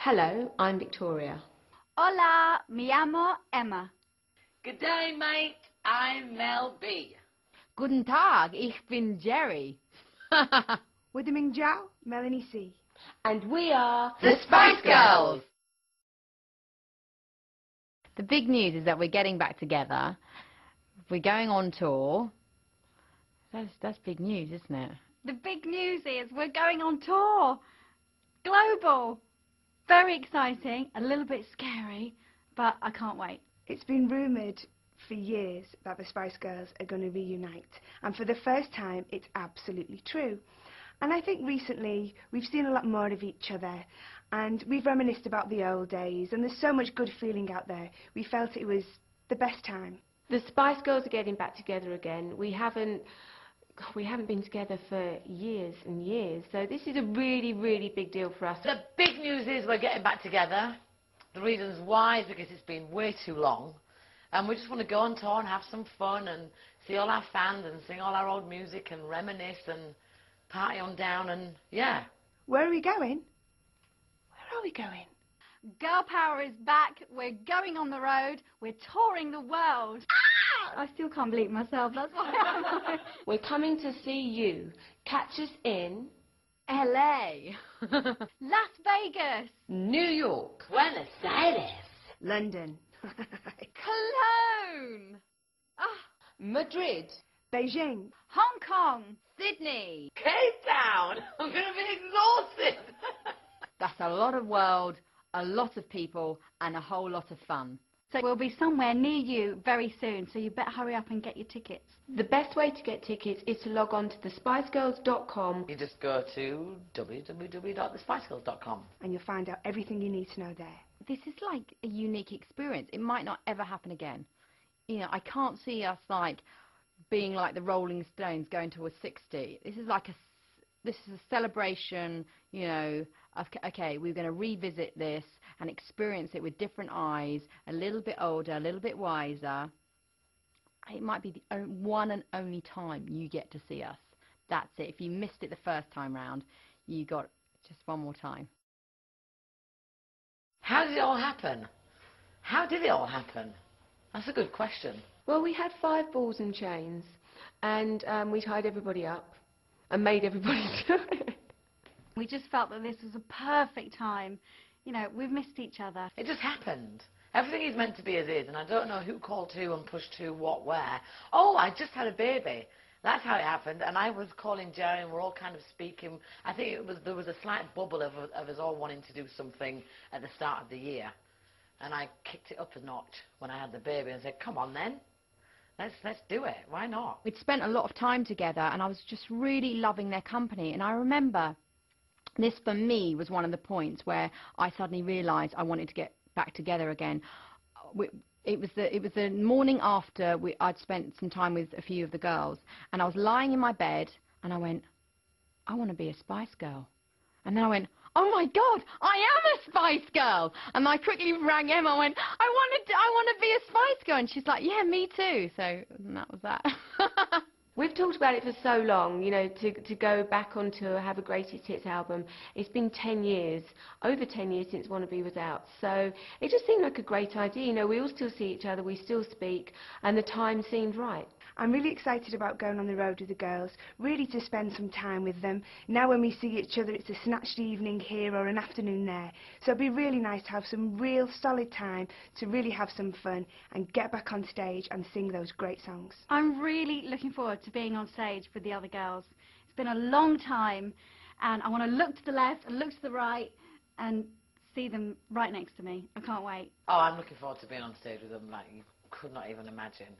Hello, I'm Victoria. Hola, me llamo Emma. Good day, mate. I'm Mel B. Guten Tag, ich bin Jerry. Wada Ming Jiao, Melanie C. And we are The Spice Girls. The big news is that we're getting back together. We're going on tour. That's big news, isn't it? The big news is we're going on tour. Global. Very exciting, a little bit scary, but I can't wait. It's been rumoured for years that the Spice Girls are going to reunite, and for the first time it's absolutely true. And I think recently we've seen a lot more of each other, and we've reminisced about the old days, and there's so much good feeling out there. We felt it was the best time. The Spice Girls are getting back together again. We haven't been together for years and years, so this is a really, really big deal for us. The big news is we're getting back together. The reasons why is because it's been way too long, and we just want to go on tour and have some fun and see all our fans and sing all our old music and reminisce and party on down, and yeah. Where are we going? Where are we going? Girl power is back. We're going on the road. We're touring the world. I still can't believe myself. That's why I'm We're coming to see you. Catch us in LA. Las Vegas. New York. Buenos Aires. London. Cologne. Madrid. Beijing. Hong Kong. Sydney. Cape Town. I'm going to be exhausted. That's a lot of world, a lot of people, and a whole lot of fun. So we'll be somewhere near you very soon, so you better hurry up and get your tickets. The best way to get tickets is to log on to thespicegirls.com. You just go to www.thespicegirls.com. And you'll find out everything you need to know there. This is like a unique experience. It might not ever happen again. You know, I can't see us like being like the Rolling Stones going to a 60. This is a celebration, you know, of, okay, we're going to revisit this and experience it with different eyes, a little bit older, a little bit wiser. It might be the one and only time you get to see us. That's it. If you missed it the first time round, you got just one more time. How did it all happen? How did it all happen? That's a good question. Well, we had 5 balls and chains, and we tied everybody up and made everybody do it. We just felt that this was a perfect time. You know, we've missed each other. It just happened. Everything is meant to be as is, and I don't know who called who and pushed who, what, where. Oh, I just had a baby. That's how it happened, and I was calling Jerry, and we're all kind of speaking. I think there was a slight bubble of us all wanting to do something at the start of the year, and I kicked it up a notch when I had the baby and said, come on then, let's do it. Why not? We'd spent a lot of time together, and I was just really loving their company. And I remember this, for me, was one of the points where I suddenly realised I wanted to get back together again. It was the morning after I'd spent some time with a few of the girls, and I was lying in my bed, and I went, I want to be a Spice Girl. And then I went, oh my God, I am a Spice Girl. And I quickly rang Emma. I went, I want to be a Spice Girl. And she's like, yeah, me too. So that was that. We've talked about it for so long, you know, to go back on tour, have a Greatest Hits album. It's been 10 years, over 10 years since Wannabe was out. So it just seemed like a great idea. You know, we all still see each other, we still speak, and the time seemed right. I'm really excited about going on the road with the girls, really to spend some time with them. Now when we see each other, it's a snatched evening here or an afternoon there. So it'd be really nice to have some real solid time to really have some fun and get back on stage and sing those great songs. I'm really looking forward to being on stage with the other girls. It's been a long time, and I want to look to the left and look to the right and see them right next to me. I can't wait. Oh, I'm looking forward to being on stage with them like you could not even imagine.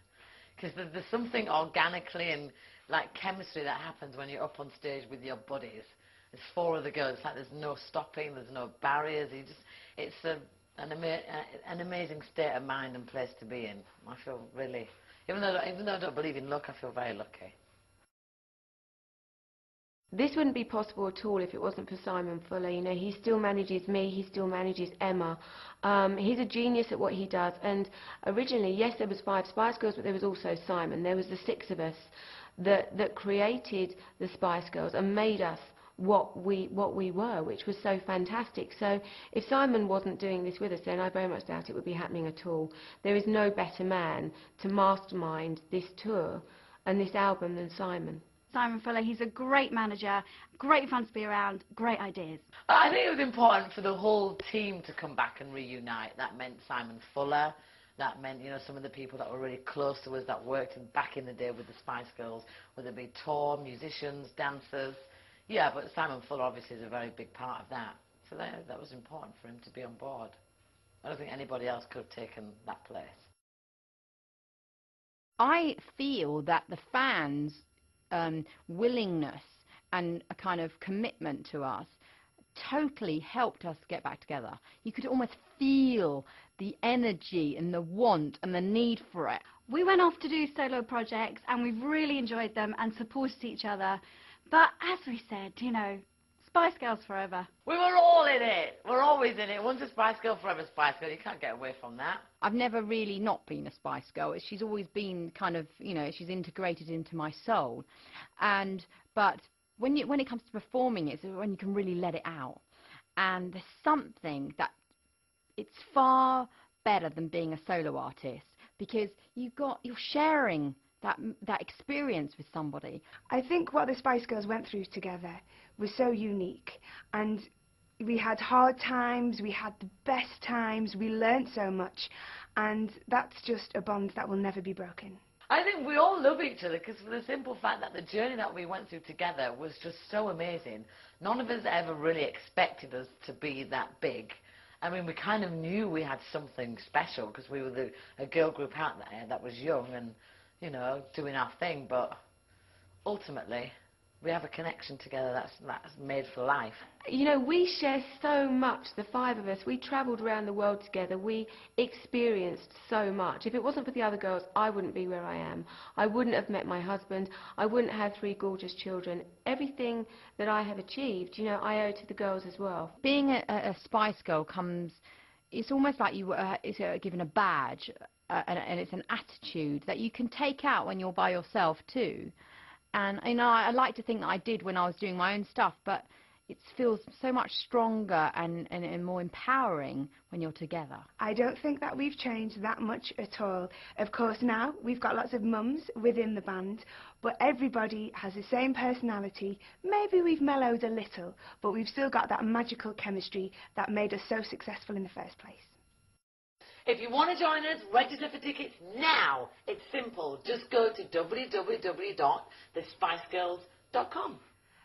Because there's something organically and like chemistry that happens when you're up on stage with your buddies. There's 4 other girls. It's like there's no stopping, there's no barriers. It's an amazing state of mind and place to be in. I feel really, even though I don't believe in luck, I feel very lucky. This wouldn't be possible at all if it wasn't for Simon Fuller. You know, he still manages me, he still manages Emma. He's a genius at what he does. And originally, yes, there was 5 Spice Girls, but there was also Simon. There was the 6 of us that created the Spice Girls and made us what we were, which was so fantastic. So if Simon wasn't doing this with us, then I very much doubt it would be happening at all. There is no better man to mastermind this tour and this album than Simon. Simon Fuller, he's a great manager, great fun to be around, great ideas. I think it was important for the whole team to come back and reunite. That meant Simon Fuller. That meant, you know, some of the people that were really close to us that worked back in the day with the Spice Girls, whether it be tour, musicians, dancers. Yeah, but Simon Fuller obviously is a very big part of that. So that was important for him to be on board. I don't think anybody else could have taken that place. I feel that the fans' willingness and a kind of commitment to us totally helped us get back together. You could almost feel the energy and the want and the need for it. We went off to do solo projects and we've really enjoyed them and supported each other. But as we said, you know, Spice Girls forever. We were all in it. We're always in it. Once a Spice Girl, forever Spice Girl. You can't get away from that. I've never really not been a Spice Girl. She's always been kind of, you know, she's integrated into my soul. But when it comes to performing, it's when you can really let it out. And there's something that it's far better than being a solo artist, because you're sharing that experience with somebody. I think what the Spice Girls went through together was so unique, and we had hard times, we had the best times, we learnt so much, and that's just a bond that will never be broken. I think we all love each other because for the simple fact that the journey that we went through together was just so amazing. None of us ever really expected us to be that big. I mean, we kind of knew we had something special because we were a girl group out there that was young and, you know, doing our thing. But ultimately, we have a connection together that's made for life. You know, we share so much, the five of us. We travelled around the world together. We experienced so much. If it wasn't for the other girls, I wouldn't be where I am. I wouldn't have met my husband. I wouldn't have 3 gorgeous children. Everything that I have achieved, you know, I owe to the girls as well. Being a Spice Girl it's almost like you is given a badge, and it's an attitude that you can take out when you're by yourself too. And, you know, I like to think that I did when I was doing my own stuff, but it feels so much stronger and more empowering when you're together. I don't think that we've changed that much at all. Of course, now we've got lots of mums within the band, but everybody has the same personality. Maybe we've mellowed a little, but we've still got that magical chemistry that made us so successful in the first place. If you want to join us, register for tickets now. It's simple. Just go to www.thespicegirls.com.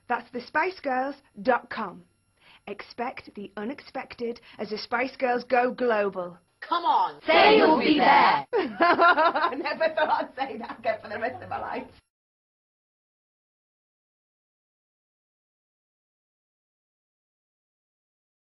That's thespicegirls.com. Expect the unexpected as the Spice Girls go global. Come on. Say you'll be there. I never thought I'd say that again for the rest of my life.